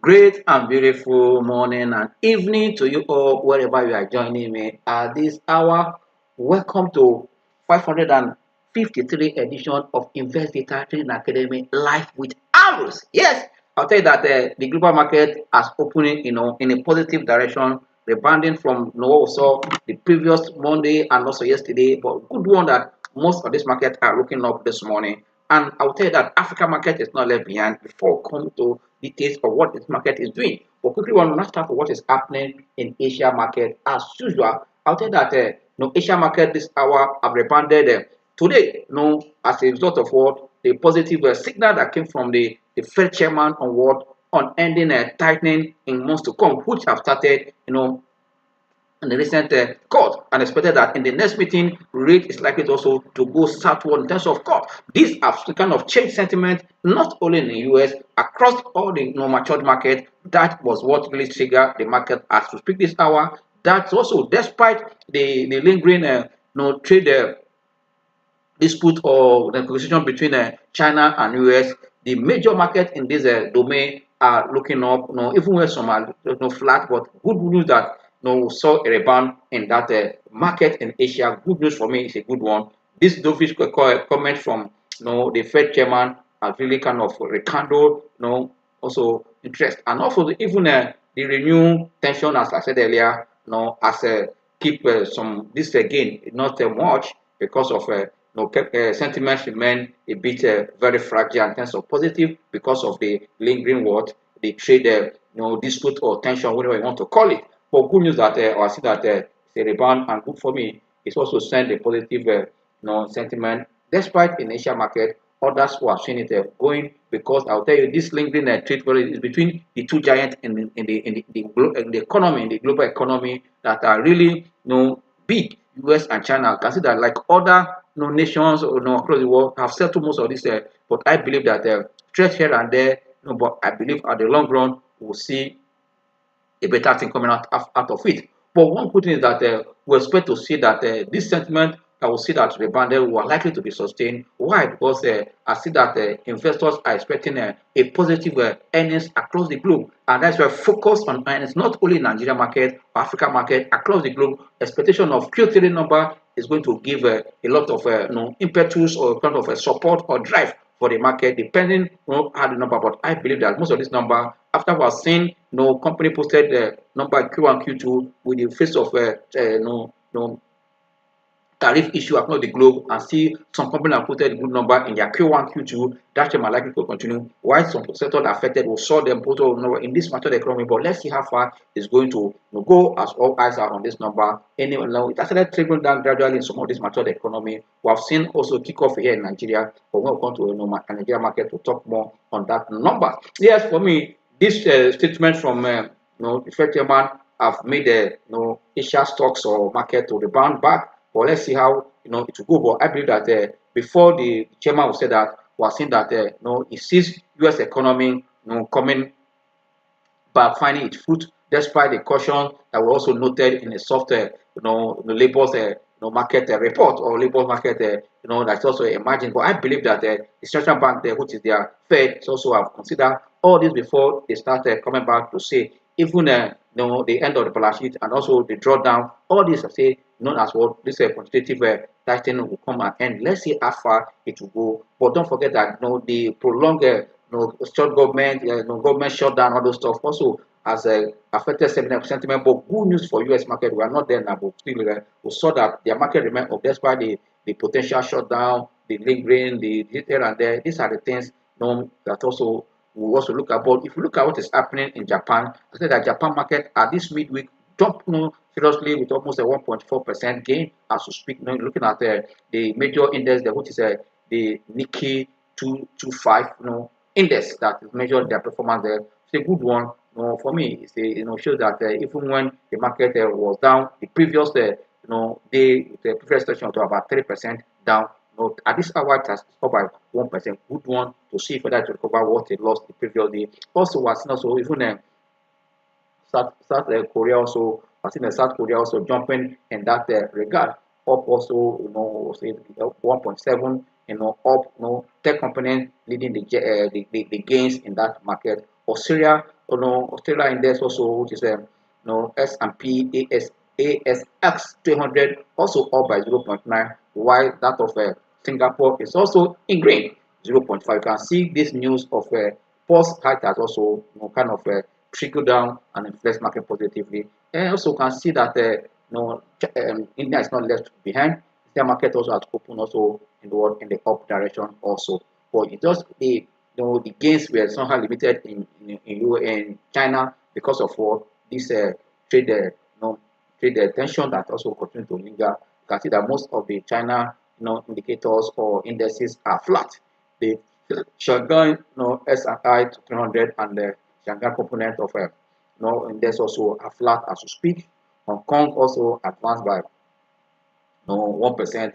Great and beautiful morning and evening to you all, wherever you are joining me at this hour. Welcome to 553 edition of InvestData Trading Academy live with Ambrose. Yes, I'll tell you that the global market has opened, in a positive direction, rebounding from what we saw the previous Monday and also yesterday. But good one that most of this market are looking up this morning. And I will tell you that Africa market is not left behind before we come to details of what this market is doing. But quickly, one will start with what is happening in Asia market as usual. I'll tell you that Asia market this hour have rebounded today. As a result of what the positive signal that came from the Fed chairman on what on ending tightening in months to come, which have started, in the recent court, and expected that in the next meeting, rate is likely to also to go southward in terms of cut. This has kind of changed sentiment not only in the US, across all the matured market. That was what really triggered the market as we speak this hour. That's also despite the lingering trade dispute or negotiation between China and US, the major market in this domain are looking up. Even when some are flat, but good news that we saw a rebound in that market in Asia. Good news for me is a good one. This dovish comment from the Fed chairman has really kind of rekindled also interest, and also even the renewed tension, as I said earlier, as keep some this again not much because of sentiments remain a bit very fragile in terms of positive because of the lingering the trade dispute or tension, whatever you want to call it. But good news that I see that it's a rebound, and good for me. It's also send a positive sentiment despite in Asia market others who are seeing it going, because I'll tell you this lingering trade war is between the two giants in the economy, in the global economy, that are really big. US and China can see that like other nations across the world have settled most of this, but I believe that threats here and there, but I believe at the long run we'll see a better thing coming out of it. But one good thing is that we expect to see that this sentiment, I will see that rebounded were likely to be sustained. Why? Because I see that investors are expecting a positive earnings across the globe, and that's why focus on earnings not only in Nigeria market, Africa market, across the globe. Expectation of Q3 number is going to give a lot of impetus or kind of support or drive for the market, depending on how the number. But I believe that most of this number, after we have seen company posted the number Q1, Q2 with the face of tariff issue across the globe, and see some companies have put a good number in their Q1, Q2, that trend might likely to continue. While some sectors affected, we saw them put in this matter economy, but let's see how far it's going to go as all eyes are on this number. Anyway, now it has started trickling down gradually in some of this mature economy. We have seen also kick off here in Nigeria, but we'll come to Nigeria market to talk more on that number. Yes, for me, this statement from the Fed chairman have made Asia stocks or market to rebound back. But let's see how it will go. But I believe that before the chairman will say that, we are seeing that he sees U.S. economy coming back, finding its foot, despite the caution that was also noted in a soft the labor's market report or labor market that's also emerging. But I believe that the central bank there, which is their Fed, also have considered all this before they start coming back to say even the end of the balance sheet and also the drawdown. All this I say known as what this quantitative tightening will come and end. Let's see how far it will go. But don't forget that the prolonged short government government shutdown, all those stuff also has affected sentiment. But good news for US market, we are not there now, but still we saw that their market remained up despite the potential shutdown, the lingering, the here and there. These are the things that also we also look at. But if you look at what is happening in Japan, I said that Japan market at this midweek jumped seriously with almost a 1.4% gain as we speak. Looking at the major index there, which is the Nikkei 225 index that is measured their performance there. It's a good one. For me, it's shows that even when the market was down the previous day, the previous session to about 3% down. At this hour, it has up by 1%. Good one to see for that to recover what it lost the previous day. Also, was also even South Korea also. I think South Korea also jumping in that regard. Up also, say 1.7. Up. Tech component leading the gains in that market. Australia Australia index also, which is S&P ASX 300 also up by 0.9, while that of Singapore is also in green, 0.5. You can see this news of pulse hike has also kind of trickled down and influenced market positively. And also can see that India is not left behind. The market also has opened also in the world in the up direction also. But it just the gains were somehow limited in China because of what this trade trade tension that also continue to linger. You can see that most of the China indicators or indices are flat. The Shanghai SI 300 and the Shanghai component of index also are flat as we speak. Hong Kong also advanced by 1%.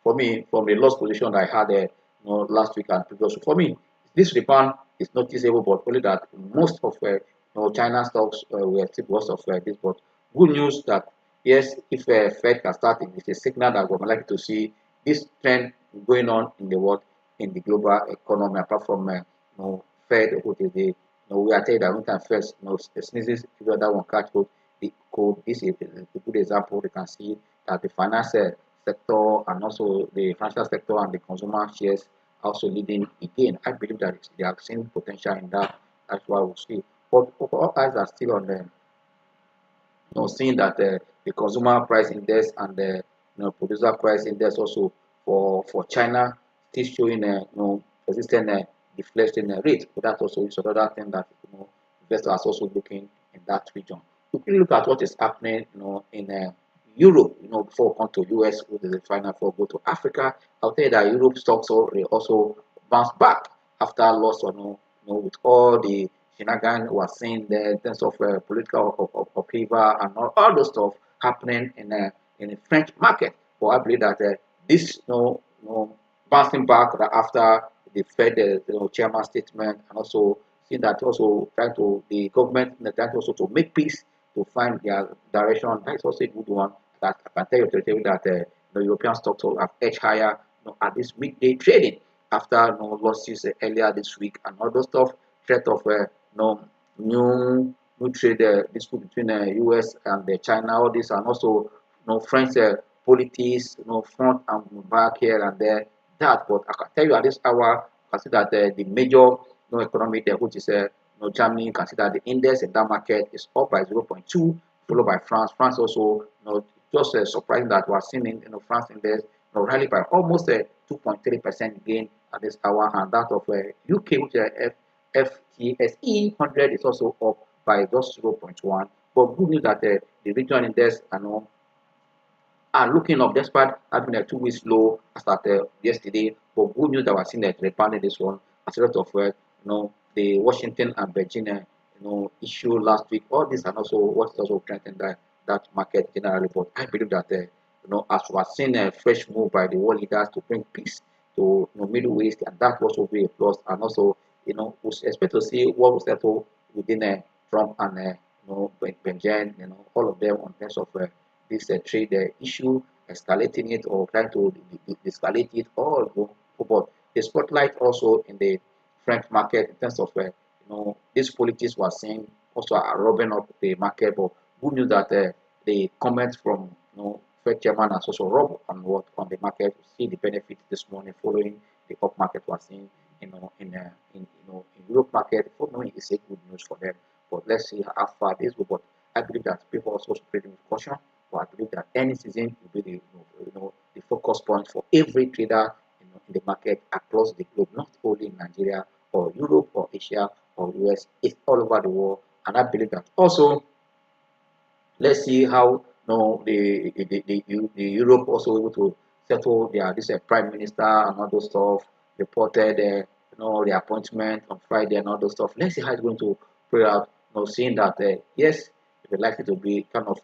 For me, from the loss position I had last week and previous week, for me, this rebound is noticeable, but only that most of China stocks were still worse of this. But good news that yes, if Fed can start, it's a signal that we're likely to see this trend going on in the world, in the global economy, apart from Fed, which is the we are telling that one time first, sneezes, if that one catch hold, the code. This is a good example. You can see that the financial sector and also the financial sector and the consumer shares also leading again. I believe that they are seeing potential in that. That's why we see. But all eyes are still on them. Seeing that the consumer price index and the producer price index also for China still showing a persistent deflation rate. So that also is another thing that investors are also looking in that region. If you look at what is happening, in Europe, before we come to US, which is the final before we go to Africa, I'll tell you that Europe stocks also bounced back after loss with all the shenanigans we are seeing there in terms of political upheaval and all those stuff happening in the French market. But I believe that this bouncing back after the Fed chairman statement, and also seeing that also trying to the government trying also to make peace to find their direction. That is also a good one. That I can tell you that the European stocks will have edged higher at this midday trading after losses earlier this week and all those stuff. Threat of new trade dispute between US and China, all this, and also French politics, front and back here and there. That, but I can tell you at this hour, I can see that the major economy there, which is Germany, you can see that the index in that market is up by 0.2, followed by France. France also, just surprising that we are seeing in France index rally by almost a 2.3% gain at this hour, and that of UK, which is FTSE 100, is also up by just 0.1. But good news that the regional index are looking up despite having a 2 week low as at yesterday. But good news that we're seeing that rebounding this one as a result of the Washington and Beijing issue last week. All these are also what's also strengthening that market generally. But I believe that as we are seeing a fresh move by the world leaders to bring peace to Middle East, and that also be a plus. And also we expect to see what will settle within Trump and Beijing, all of them on terms of this trade issue, escalating it or trying to de-escalate it, all but the spotlight also in the French market in terms of these politics we're seeing also are rubbing up the market. But good news that the comments from Fed chairman has also rubbed on the market. We see the benefit this morning following the up market we're seeing in Europe market. For me, it's a good news for them. But let's see how far this will. But I believe that people are also trading with caution. But I believe that any season will be the focus point for every trader in the market across the globe, not only in Nigeria or Europe or Asia or US. It's all over the world. And I believe that also let's see how the Europe also able to settle this prime minister and all those stuff reported the appointment on Friday and all those stuff. Let's see how it's going to play out. Seeing that yes, it's likely to be kind of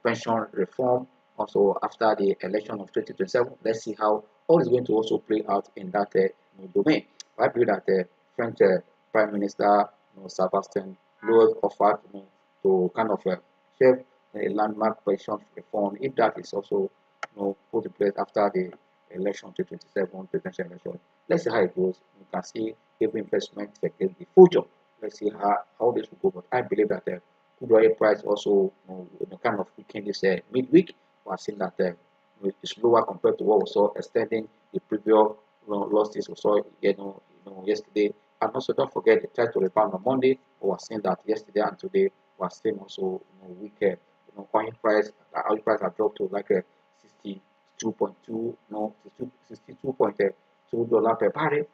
pension reform also after the election of 2027. Let's see how all is going to also play out in that domain. I believe that French Prime Minister Sebastian Loeb offered to kind of shape a landmark pension reform if that is also put in place after the election 2027 presidential election. Let's see how it goes. You can see every investment sector the future. Let's see how this will go. But I believe that crude oil price also kind of weakened this midweek. We are seeing that it's lower compared to what we saw extending the previous losses we saw yesterday. And also don't forget they tried to rebound on Monday. We are seeing that yesterday and today we are seeing also weaker. Oil price have dropped to like 62.2, $62.2 per barrel.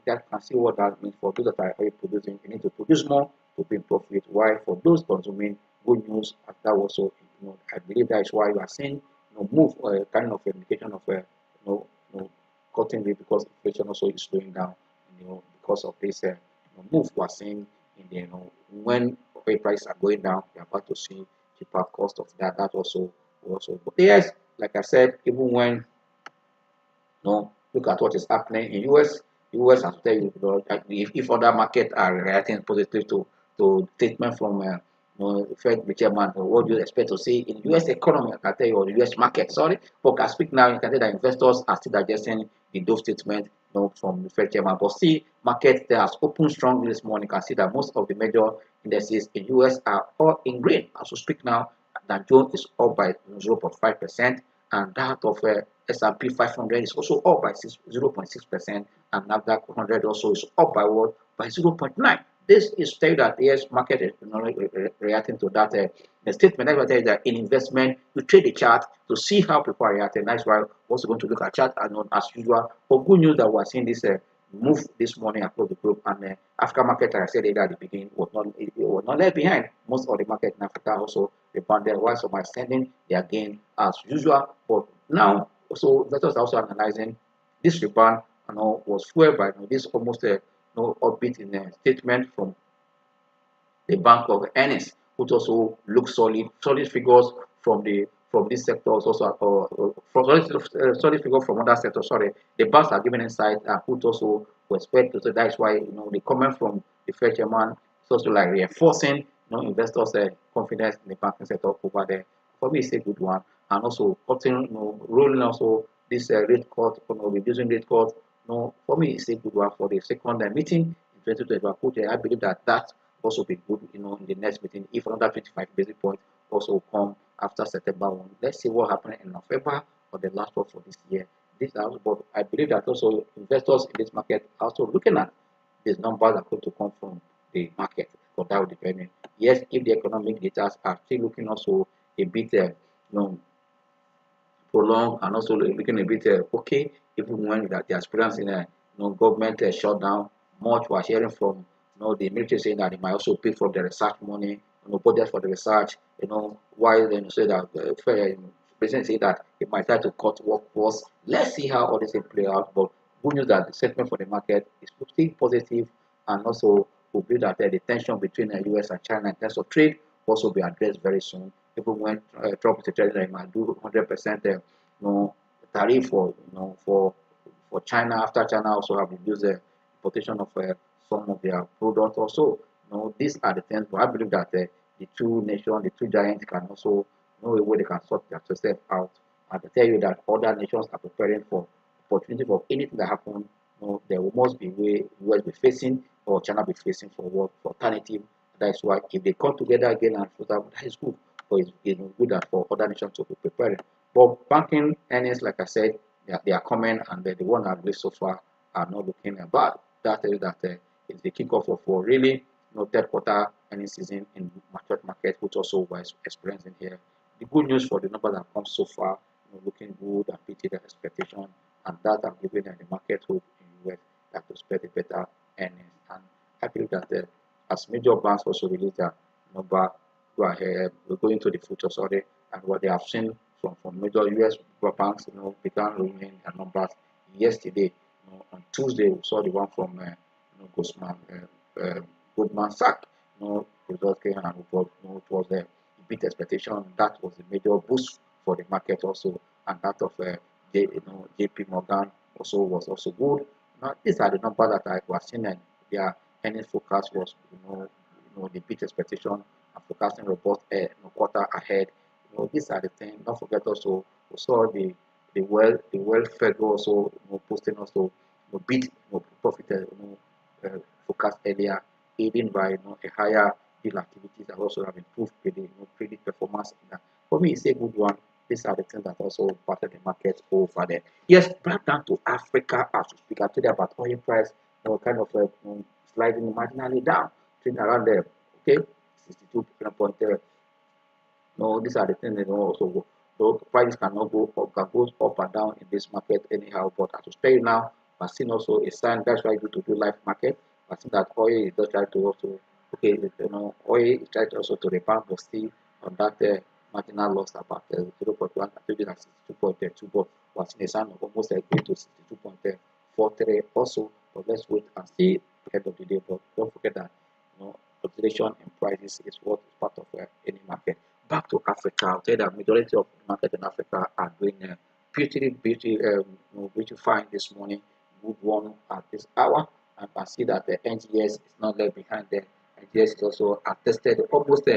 That can see what that means for those that are oil producing. You need to produce more to be in profit. Why for those consuming, good news. And that also, I believe that is why you are seeing, move kind of indication of cutting rate because inflation also is slowing down. Because of this move we are seeing in the when oil prices are going down, we are about to see cheaper cost of that. That also. But yes, like I said, even when look at what is happening in US. US has to tell you, if other markets are reacting positive to statement from Fed chairman, what do you expect to see in US economy? I can tell you, or the US market. Sorry, but I speak now. You can tell that investors are still digesting the Dove statement, from the Fed chairman. But see, market there has opened strongly this morning. You can see that most of the major indices in US are all in green. As we speak now, the Jones is up by 0.5%, and that of S&P 500 is also up by 0.6%, and Nasdaq 100 also is up by what? By 0.9. This is saying that yes, market is reacting to that statement. That's why that in investment, you trade the chart to see how people are reacting. That's why we're also going to look at chart and as usual. For good news that we're seeing this move this morning across the group, and African market, like I said at the beginning, was not left behind. Most of the market in Africa also rebounded, while some are sending their gain as usual. But now, so let us also analyzing this rebound, was fueled by this almost upbeat in a statement from the Bank of earnings, which also looks solid figures from these sectors also from solid figures from other sectors. Sorry, the banks are giving insight and which also we expect to. So that's why the comment from the Fed chairman is also like reinforcing investors' confidence in the banking sector over there. For me, it's a good one, and also cutting, rolling also this rate cut, reducing rate cut. For me, it's a good one for the second meeting in 2025. I believe that also be good, in the next meeting. If another 25 basis points also come after September 1. Let's see what happens in November or the last one for this year. But I believe that also investors in this market are also looking at these numbers are going to come from the market. So that will depend. Yes, if the economic data are still looking also a bit prolonged and also looking a bit okay, even when that they are experiencing a government shutdown. Much we are hearing from the military saying that they might also pay for the research money, budget for the research. While they say that president say that it might try to cut workforce. Let's see how all this will play out. But good news that the sentiment for the market is still positive, and also we believe that the tension between the US and China in terms of trade will also be addressed very soon. Even when Trump is telling that he might do 100% tariff for China after China also have reduced the importation of some of their products also. These are the things, but I believe that the two nations, the two giants can also know a way they can sort themselves out. And to tell you that other nations are preparing for opportunity for anything that happens. There must be way US be facing or China be facing for what for alternative. That is why if they come together again and that is good. But it's good that for other nations to be prepared. But banking earnings, like I said, they are coming, and the one I've released so far are not looking bad. That tells you that it's the kickoff for really third quarter earnings season in market, which also was experiencing here. The good news for the number that comes so far, looking good and beating the expectation, and that have given the market hope in US that to expect a better earnings. And I feel that as major banks also release their number, go ahead, we're going to the future, sorry, and what they have seen from major US banks, began releasing their numbers yesterday. On Tuesday, we saw the one from Goldman Sachs. Results came and it was a big expectation. That was a major boost for the market also, and that of JP Morgan also was also good. Now these are the numbers that I was seeing, and their earnings forecast was the big expectation and forecasting robust quarter ahead. These are the things. Don't forget also we saw the welfare also posting also beat profit forecast earlier aided by a higher deal activities that also have improved credit performance. For me, it's a good one. These are the things that also impacted the market over there. Yes, back down to Africa as we speak. I told you about oil price, kind of sliding marginally down, trading around there. Okay, 62 point. No, these are the things that also so prices cannot go up, can go up and down in this market anyhow. But as we say now, we're seeing also a sign. That's why you to do live market. I think that oil is just trying to also oil is trying to also to rebound, but still on that marginal loss about 0.1. I told you that 62.2, but we're seeing a sign of almost going to 62.43 also. But let's wait and see at the end of the day. But don't forget that fluctuation in prices is what is part of any market. Back to Africa, I'll tell you that majority of the market in Africa are doing beauty fine this morning. Good one at this hour, and I see that the NGS is not left behind there. NGS is also attested almost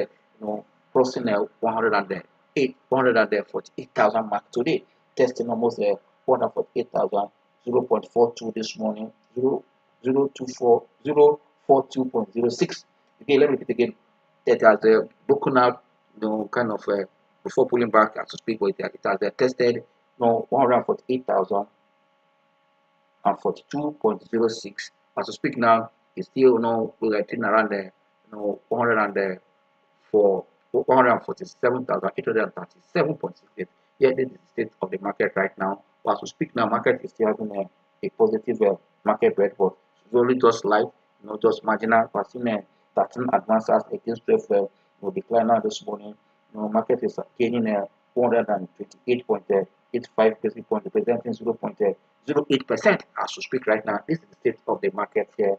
crossing 148,000 mark today, testing almost 148,000, 0.42 this morning, 0.42.06. Again, let me repeat again. That has broken out, kind of before pulling back as to speak, but it has tested 148,000 and 42.06. As to speak now, it's still we're getting around the 147,837.68. Yeah, this is the state of the market right now. But as we speak now, market is still having a positive market bread, but it's only just light, just marginal. We're seeing 13 advances against 12 decline now this morning. Market is gaining 428.85 basis points, representing 0.08% as we speak right now. This is the state of the market here.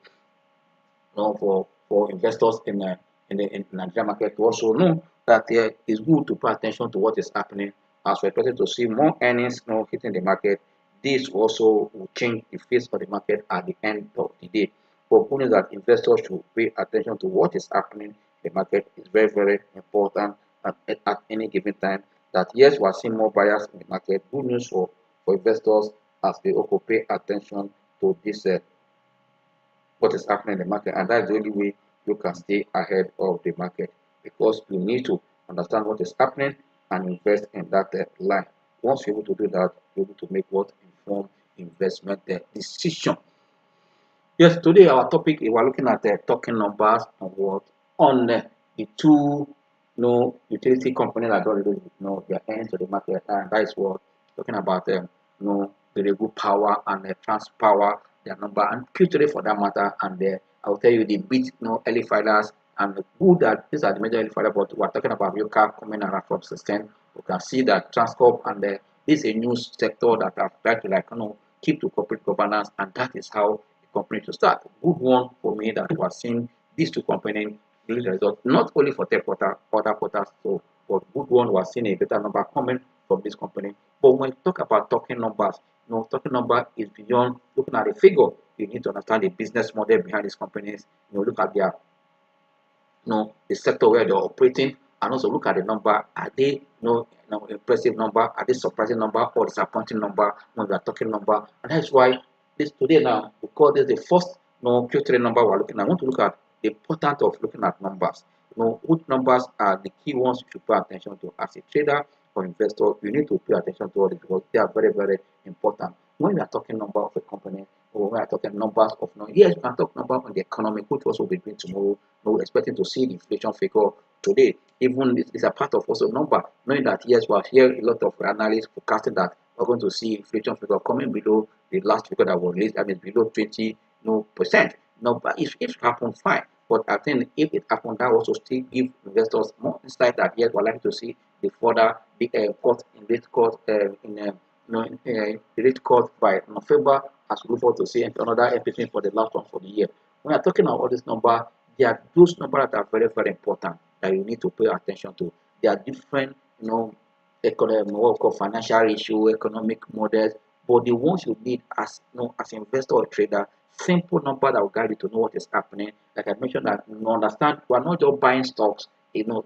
For investors in the Nigerian market to also know that it's good to pay attention to what is happening as we're expected to see more earnings hitting the market. This also will change the face of the market at the end of the day. But good news that investors should pay attention to what is happening in the market is very, very important at any given time. That yes, we are seeing more buyers in the market. Good news for investors as they also pay attention to this what is happening in the market, and that's the only way you can stay ahead of the market, because you need to understand what is happening and invest in that line. Once you're able to do that, you're able to make what informed investment decision. Yes, today our topic we're looking at the token numbers on what on the two utility companies that already their earnings to the market, and that is what talking about Geregu Power and Transpower, their number, and Q3 for that matter, and I will tell you the big early filers and the good that these are the major early filers, but we're talking about Yoka coming around from system. You can see that Transcorp and this is a new sector that have tried to keep to corporate governance, and that is how the company to start. Good one for me that we are seeing these two companies release results not only for third quarter, other quarters, so but good one we are seeing a better number coming from this company. But when we talk about token numbers, token number is beyond looking at the figure. You need to understand the business model behind these companies. Look at their the sector where they're operating, and also look at the number. Are they impressive number? Are they surprising number or disappointing number when we are talking number? And that's why this today now we call this the first Q3 number we're looking at. I want to look at the importance of looking at numbers. Which numbers are the key ones you should pay attention to as a trader or investor. You need to pay attention to all this because they are very, very important. When we are talking number of a company, or when we are talking numbers of yes, we can talk number on the economy, which also will be doing tomorrow. We're expecting to see the inflation figure today. Even it's a part of also number, knowing that yes, we are here a lot of analysts forecasting that we're going to see inflation figure coming below the last figure that was released, that means below 20%. But if it happens, fine. But I think if it happens, that also still give investors more insight that yes, we're likely to see the further cut in rate cut the rate cut by November, as we look forward to see another everything for the last one for the year. When we're talking about all this number, there are those numbers that are very, very important that you need to pay attention to. There are different, economic, what we call financial ratio, economic models, but the ones you need as as an investor or trader, simple number that will guide you to know what is happening. Like I mentioned, that you understand we are not just buying stocks, alone.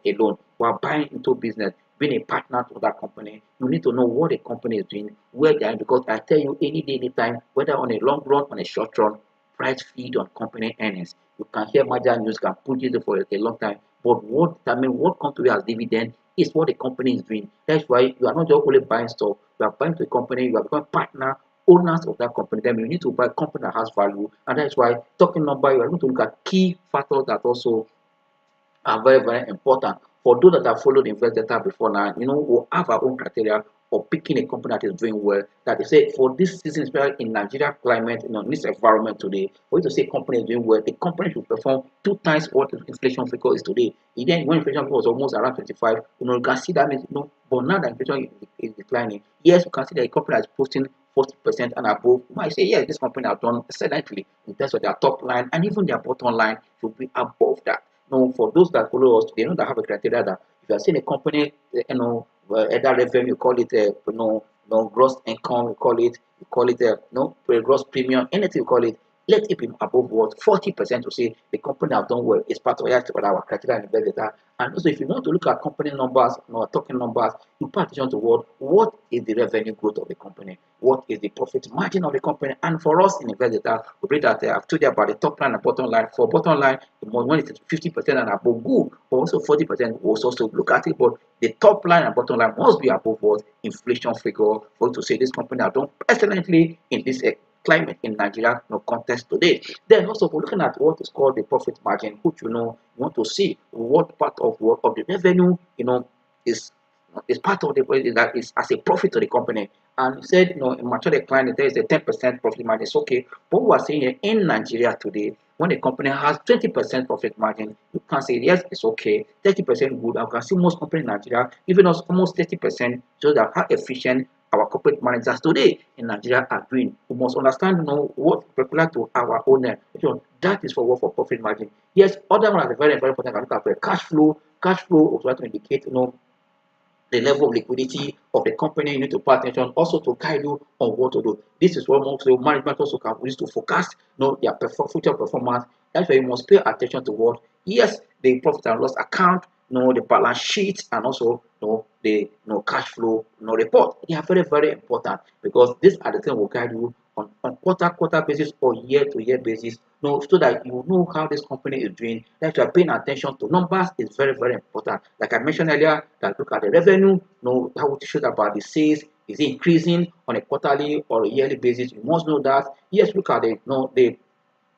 We are buying into business, being a partner to that company. You need to know what the company is doing, where they are, because I tell you any day, anytime, whether on a long run, on a short run, price feed on company earnings. You can hear merger news, can put it for a long time. But what determines what comes to you as dividend is what the company is doing. That's why you are not just only buying stock, you are buying to a company, you are becoming partner, owners of that company. Then you need to buy a company that has value. And that's why talking number, you are going to look at key factors that also are very, very important. For those that have followed InvestData before now, we have our own criteria of picking a company that is doing well. That they say for this season, especially in Nigeria climate, in this environment today, for you to say company is doing well, the company should perform 2 times what the inflation figure is today. Again, when inflation was almost around 25, you can see that means, but now that inflation is declining, yes, you can see that a company is posting 40% and above. You might say, yes, this company has done excellently in terms of their top line, and even their bottom line should be above that. For those that follow us, they know that have a criteria that if you are seeing a company, either revenue, you call it gross income, you call it gross premium, anything you call it, let it be above what 40% to say the company have done well is part of our criteria and InvestData. And also, if you want to look at company numbers, talking numbers, you pay attention to what is the revenue growth of the company, what is the profit margin of the company. And for us in InvestData, we read that I've told you about the top line and bottom line. For bottom line, when it is 50% and above, good, but also 40% we also look at it. But the top line and bottom line must be above what inflation figure for you to say this company have done excellently in this climate in Nigeria context today. Then also we're looking at what is called the profit margin, which you want to see what part of the revenue is part of the that is as a profit to the company. And you said in mature decline there is a 10% profit margin. It's okay. But we are saying here in Nigeria today, when a company has 20% profit margin, you can say yes, it's okay, 30% good. I can see most companies in Nigeria even us almost 30%, so that how efficient our corporate managers today in Nigeria are doing. We must understand what particular to our owner. That is for profit margin. Yes, other ones are very, very important. Look at the cash flow. Cash flow also to indicate the level of liquidity of the company. You need to pay attention also to guide you on what to do. This is what most management also can use to forecast their future performance. That's why you must pay attention to what, yes, the profit and loss account, the balance sheet, and also the cash flow report. They are very, very important because these are the things will guide you on quarter basis or year-to-year basis, so that you know how this company is doing. That you are paying attention to numbers is very, very important. Like I mentioned earlier, that look at the revenue, how would show about the sales. Is it increasing on a quarterly or a yearly basis? You must know that. Yes, look at the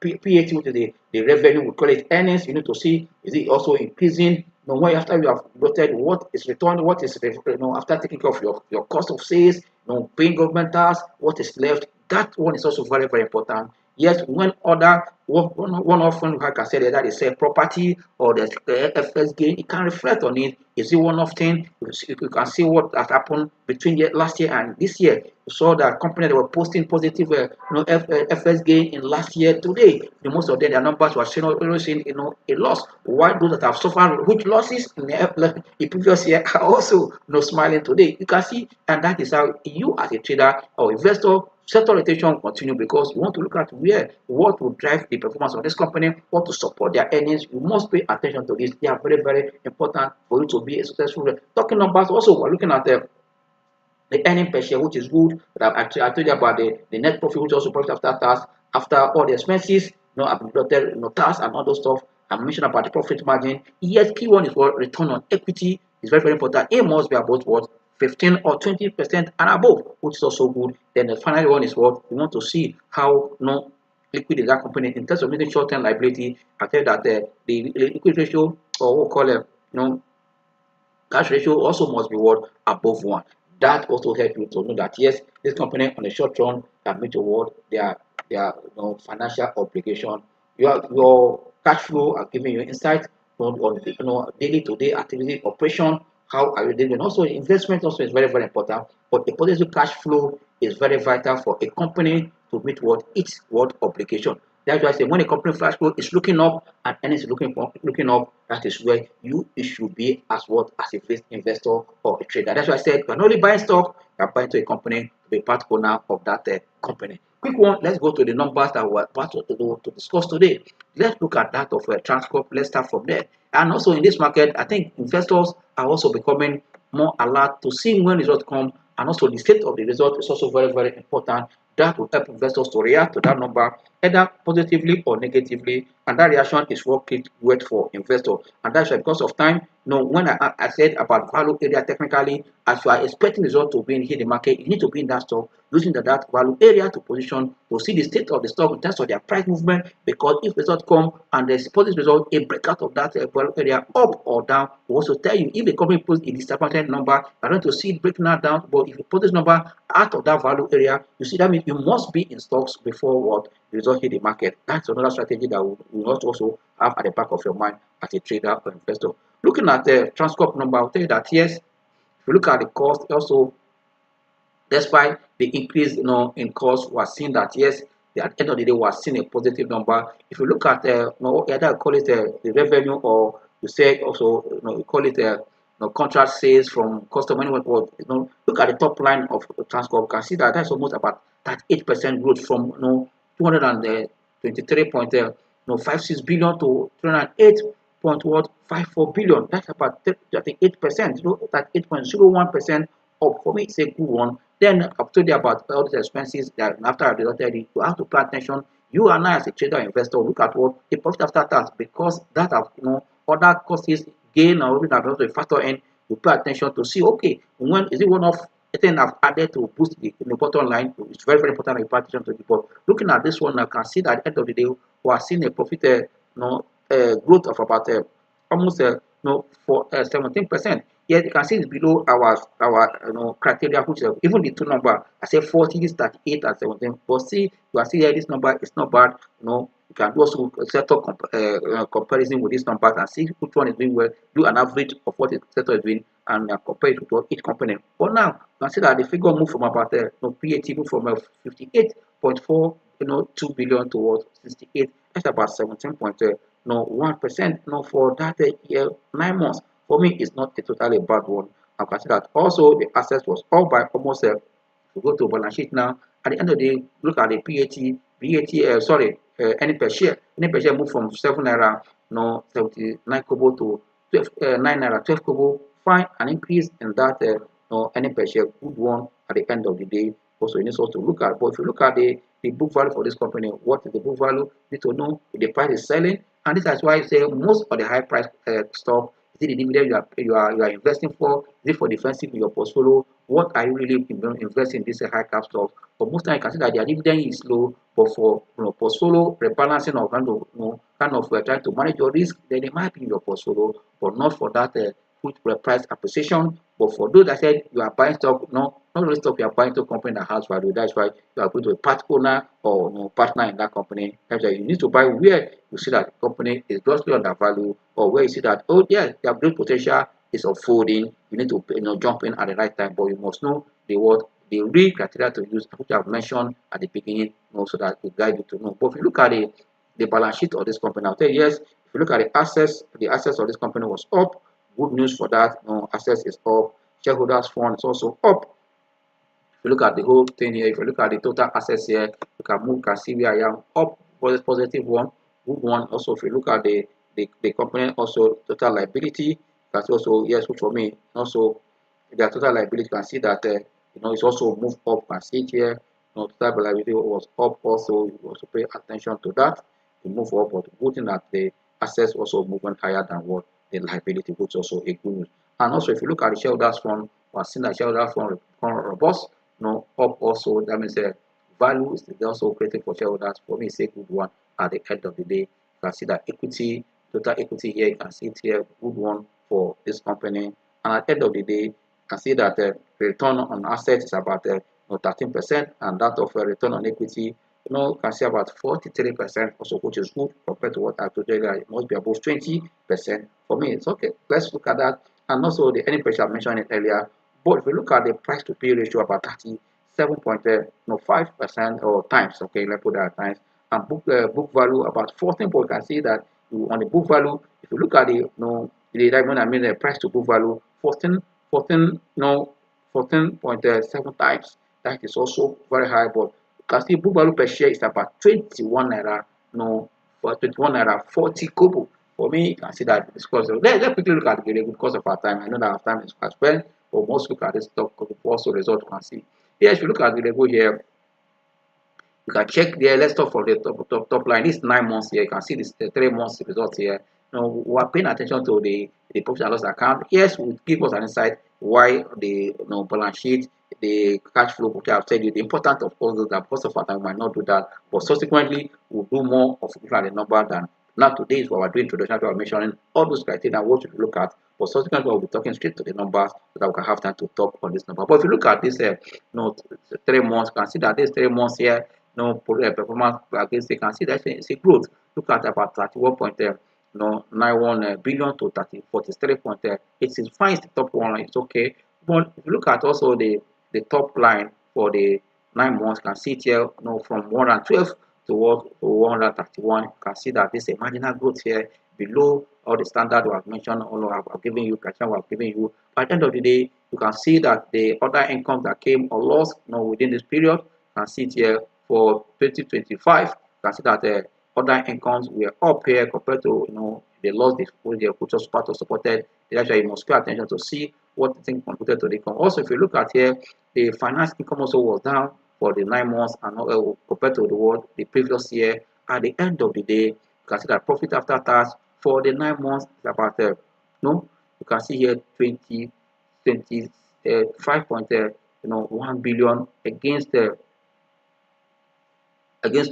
PAT, which is the revenue, we call it earnings. You need to see, is it also increasing? When after you have noted what is return, what is after taking care of your cost of sales, paying government tax, what is left. That one is also very, very important. Yes, when other one often, like I said, that is a property or the FS gain, it can reflect on it. Is it one of thing? You can see what has happened between last year and this year. You saw that companies that were posting positive, FS gain in last year. Today, most of them, their numbers were showing a loss. While those that have suffered huge losses in the previous year are also smiling today. You can see, and that is how you as a trader or investor sector rotation continue, because you want to look at what will drive the performance of this company, what to support their earnings. You must pay attention to this. They are very, very important for you to be a successful. Talking numbers also, we're looking at the earning per share, which is good. But I told you about the net profit, which also profit after tax, after all the expenses, I've noted tax and all those stuff. I mentioned about the profit margin. Yes, key one is what return on equity is very, very important. It must be about what 15 or 20% and above, which is also good. Then the final one is what we want to see how liquid is that company in terms of meeting short-term liability. I tell you that the liquid ratio, or what we call it, cash ratio also must be what above 1. That also helps you to know that yes, this company on the short run can meet their financial obligation. Your cash flow are giving you insight on daily to day activity operation. How are you doing? Also, investment also is very, very important. But the positive cash flow is very vital for a company to meet its obligation. That's why I say when a company cash flow is looking up and earnings is looking up, that is where you should be as a investor or a trader. That's why I said you're not only buying stock, you're buying to a company to be part owner of that company. Quick one, let's go to the numbers that we're about to discuss today. Let's look at that of Transcorp. Let's start from there. And also in this market, I think investors are also becoming more alert to see when results come, and also the state of the result is also very, very important. that will help investors to react to that number either positively or negatively, and that reaction is what keeps wait for investor. And that's why, because of time, when I said about value area, technically, as you are expecting result to be in the market, you need to be in that stock using that value area to position to see the state of the stock in terms of their price movement. Because if result come and there's positive result, a breakout of that value area up or down will also tell you if the company puts a disappointed number, you're going to see it breaking that down. But if you put this number out of that value area, you see that means you must be in stocks before what the result hit the market. That's another strategy that you must also have at the back of your mind as a trader or investor. Looking at the Transcorp number, I'll tell you that yes, if you look at the cost, also despite the increase in cost, we are seeing that yes, at the end of the day, we are seeing a positive number. If you look at either call it the revenue, or you say also you call it contract sales from customer. Anyway, look at the top line of Transcorp. You can see that that's almost about 38% growth from 223.56 billion to 308.54 billion. That's about 38%. 38.01% up. For me, it's a good one. Then I've told you about all these expenses that after I deducted it, you have to pay attention. You and I as a trader investor look at what the profit after tax, because that have other costs gain or even have to factor in. You pay attention to see, okay, when is it one of thing I've added to boost the bottom line. It's very, very important to pay attention to it. But looking at this one, I can see that at the end of the day, we are seeing a profit growth of about almost for 17%. Yet you can see it's below our criteria, which even the two number. I say 40, this 38 and 17. But see, you are see here this number is not bad. You can also set up comparison with this number and see which one is doing well. Do an average of what the sector is doing and compare it with each component. But now you can see that the figure moved from about PAT moved from 58.4 2 billion towards 68. That's about 17.1% for that year 9 months. For me, it's not a totally bad one. I can see that also the assets was up by almost we go to balance sheet now. At the end of the day, look at the earning per share. Earning per share moved from 7 naira 79 kobo to 12, 9 naira 12 kobo. Fine, an increase in that earning per share, good one at the end of the day. Also, you need also to look at. But if you look at the book value for this company, what is the book value? You need to know if the price is selling, and this is why I say most of the high price stock. Is it the dividend you are investing for? Is it for defensive in your portfolio? What are you really investing in this high cap stock? But most times you can see that their dividend is low, but for portfolio rebalancing or kind of trying to manage your risk, then it might be in your portfolio, but not for that quick price appreciation. But for those that said you are buying stock, not only stock you are buying to company that has value. That's why you are going to a part owner or partner in that company. That's why you need to buy where you see that the company is grossly undervalued, or where you see that their great potential is unfolding. You need to jump in at the right time, but you must know the real criteria to use, which I've mentioned at the beginning, so that will guide you to know. But if you look at the balance sheet of this company, I'll tell you yes. If you look at the assets of this company was up. Good news for that. Assets is up. Shareholders fund is also up. If you look at the whole thing here, if you look at the total assets here, you can see where I am up. Positive one, good one. Also, if you look at the company, also total liability, that's also yes, good for me. Also, the total liability, you can see that it's also moved up. You can see it here. Total liability was up. Also, you also pay attention to that. You move up, but good thing that the assets also moving higher than what the liability, which is also a good news. And also, if you look at the shareholders fund, we are seeing that shareholders fund robust, up also. That means value is also created for shareholders. For me, it's a good one. At the end of the day, you can see that equity, total equity here, you can see it here, good one for this company. And at the end of the day, you can see that the return on assets is about 13%, and that of return on equity, you can see about 43%, also, which is good compared to what I told you earlier. It must be above 20%. For me, it's okay. Let's look at that. And also the earning per share I mentioned it earlier. But if you look at the price to pay ratio, about 37.5% or times, okay, let's put that times, and book value about 14. But you can see that on the book value, if you look at the price to book value, 14.7 times. That is also very high. But you can see book value per share is about 21 naira, for 21 naira 40 kobo. For me, you can see that it's because let's quickly look at Geregu because of our time. I know that our time is fast spent, but most look at this stock before also result you can see. Here, if you look at Geregu here, You can check there. Let's talk for the top line. This 9 months here. You can see this the 3 months results here. We are paying attention to the profit and loss account. Yes, will give us an insight why the balance sheet, the cash flow. Okay, I've said you the importance of all those that because of our time we might not do that, but subsequently we'll do more of looking at the number than now. Today is what we're doing introduction to our mentioning all those criteria what to look at. But subsequently we'll be talking straight to the numbers so that we can have time to talk on this number. But if you look at this, 3 months, you can see that this 3 months here, performance against, you can see that it's a growth. Look at about 31.91 billion to 43.8. It is fine. It's the top one. It's okay. But if you look at also the top line for the 9 months, you can see it here, from 112 to 131. You can see that this is a marginal growth here below all the standard we have mentioned, all I've given you, criteria we have given you. At the end of the day, you can see that the other income that came or lost, within this period, you can see it here for 2025. You can see that the other incomes were up here compared to the loss which was part of supported. That's why you must pay attention to see what thing contributed to the income. Also, if you look at here, the finance income also was down for the 9 months and compared to the previous year. At the end of the day, you can see that profit after tax for the 9 months is about you can see here 5.1 billion against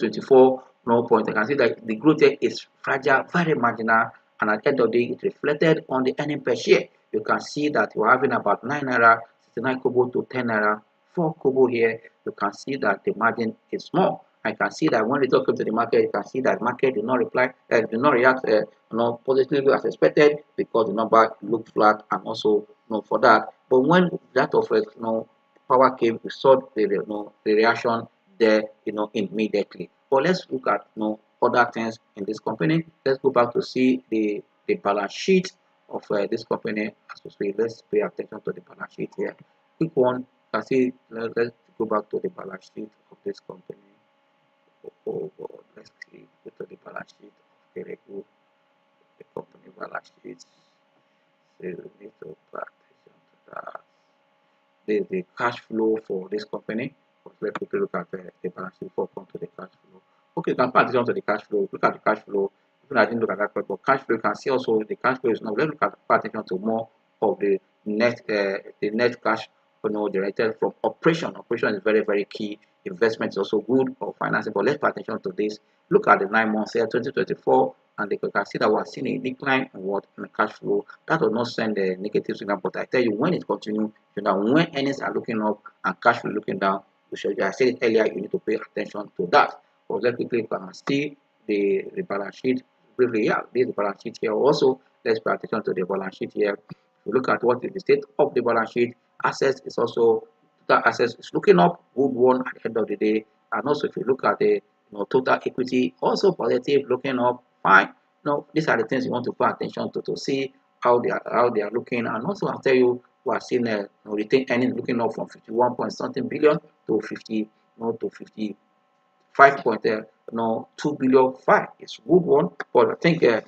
24 points. You can see that the growth rate is fragile, very marginal, and at the end of the day, it reflected on the earning per share. You can see that we're having about 9 naira, 69 kobo to 10 naira, 4 kobo here. You can see that the margin is small. I can see that when they talk to the market, you can see that market did not react positively as expected because the number looked flat and also for that. But when that of power came, we saw the reaction there immediately. But let's look at other things in this company. Let's go back to see the balance sheet of this company. As we say, let's pay attention to the balance sheet here. Quick one. Can see. Let's go back to the balance sheet of this company. Let's click go to the balance sheet of Geregu, the company balance sheet. So we need to pay attention to that. This is the cash flow for this company. Let's quickly look at the balance sheet before we come to the cash flow. Okay, you can pay attention to the cash flow. Look at the cash flow. Even I didn't look at that, but cash flow, you can see also the cash flow is now. Let's look at pay attention to more of the net cash generated from operation. Operation is very, very key. Investment is also good for financing, but let's pay attention to this. Look at the 9 months here, 2024, and you can see that we're seeing a decline in the cash flow. That will not send a negative signal, but I tell you, when it continues, when earnings are looking up and cash flow looking down, I said it earlier, you need to pay attention to that. But let's quickly see the balance sheet briefly. Yeah, this is the balance sheet here. Also, let's pay attention to the balance sheet here. If you look at what is the state of the balance sheet, assets is also total assets is looking up, good one at the end of the day. And also, if you look at the total equity, also positive, looking up, fine. These are the things you want to pay attention to see how they are looking. And also, I'll tell you, we are seeing retained earnings looking up from 51 point something billion to 55.2 billion. Fine, it's a good one. But I think you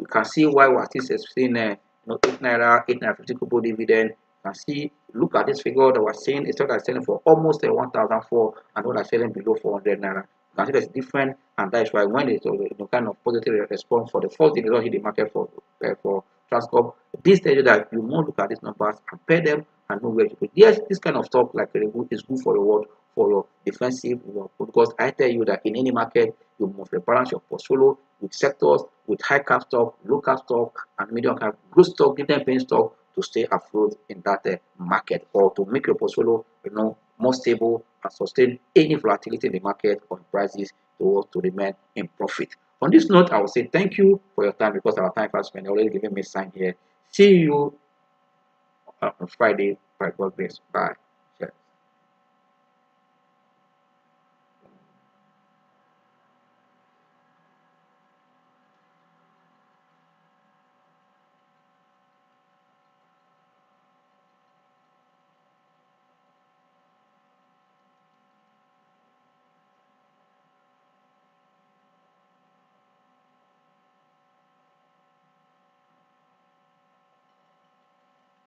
can see why we are still seeing 8 naira 50 kobo dividend. You can see, look at this figure that we're seeing. It's not selling for almost 1,004 and what are selling below 400 naira. You can see that's different, and that's why when it's kind of positive response for the first day hit the market for Transcorp, this tells you that you must look at these numbers, compare them, and know where to put. Yes, this kind of stuff like Geregu is good for your world, for your defensive work, because I tell you that in any market you must rebalance your portfolio with sectors with high cap stock, low cap stock, and medium cap growth stock, dividend paying stock to stay afloat in that market, or to make your portfolio more stable and sustain any volatility in the market or prices to remain in profit. On this note, I will say thank you for your time because our time has been already giving me sign here. See you on Friday by God grace. Bye.